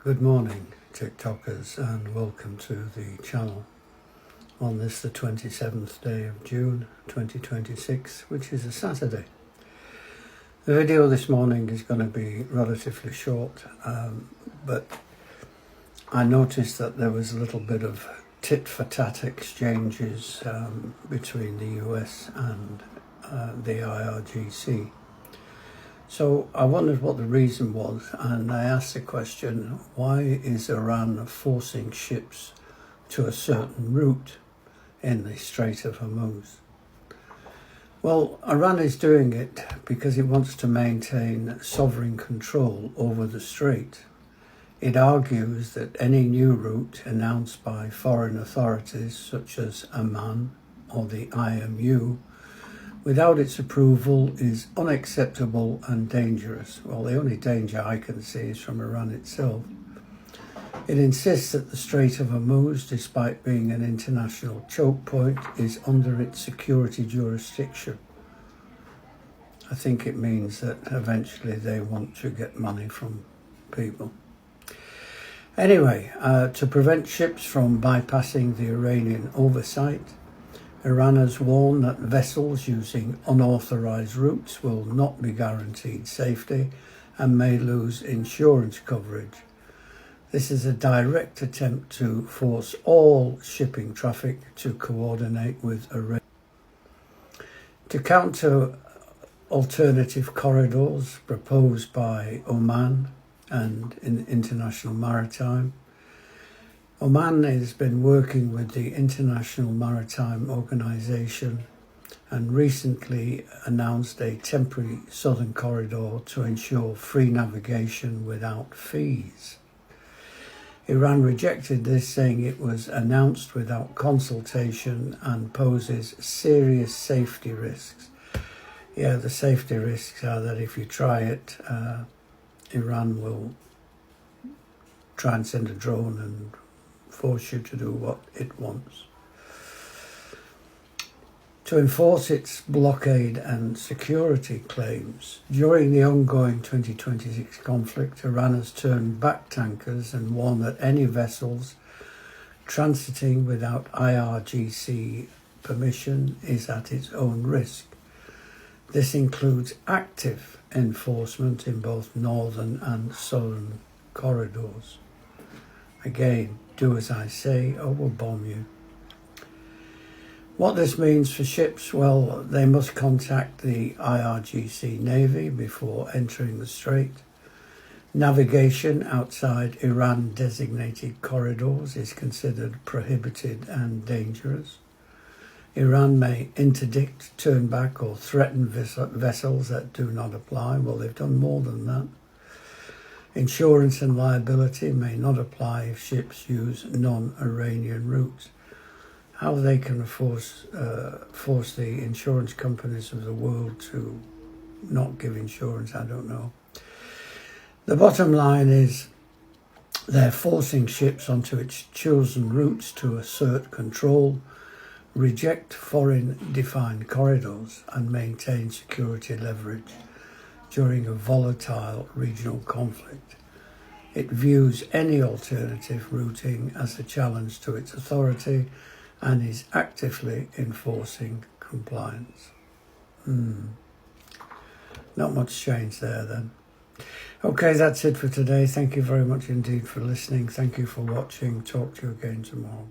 Good morning, TikTokers, and welcome to the channel on this, the 27th day of June 2026, which is a Saturday. The video this morning is going to be relatively short, but I noticed that there was a little bit of tit-for-tat exchanges between the US and the IRGC. So I wondered what the reason was, and I asked the question, why is Iran forcing ships to a certain route in the Strait of Hormuz? Well, Iran is doing it because it wants to maintain sovereign control over the strait. It argues that any new route announced by foreign authorities such as Oman or the IMU without its approval is unacceptable and dangerous. Well, the only danger I can see is from Iran itself. It insists that the Strait of Hormuz, despite being an international choke point, is under its security jurisdiction. I think it means that eventually they want to get money from people. Anyway, to prevent ships from bypassing the Iranian oversight, Iran has warned that vessels using unauthorised routes will not be guaranteed safety and may lose insurance coverage. This is a direct attempt to force all shipping traffic to coordinate with Iran. To counter alternative corridors proposed by Oman and in International Maritime, Oman has been working with the International Maritime Organization and recently announced a temporary southern corridor to ensure free navigation without fees. Iran rejected this, saying it was announced without consultation and poses serious safety risks. Yeah, the safety risks are that if you try it, Iran will try and send a drone and force you to do what it wants. To enforce its blockade and security claims, during the ongoing 2026 conflict, Iran has turned back tankers and warned that any vessels transiting without IRGC permission is at its own risk. This includes active enforcement in both northern and southern corridors. Again, do as I say or we'll bomb you. What this means for ships, well, they must contact the IRGC Navy before entering the strait. Navigation outside Iran-designated corridors is considered prohibited and dangerous. Iran may interdict, turn back or threaten vessels that do not apply. Well, they've done more than that. Insurance and liability may not apply if ships use non-Iranian routes. How they can force the insurance companies of the world to not give insurance, I don't know. The bottom line is they're forcing ships onto its chosen routes to assert control, reject foreign defined corridors and maintain security leverage during a volatile regional conflict. It views any alternative routing as a challenge to its authority and is actively enforcing compliance. Not much change there then. Okay, that's it for today. Thank you very much indeed for listening. Thank you for watching. Talk to you again tomorrow.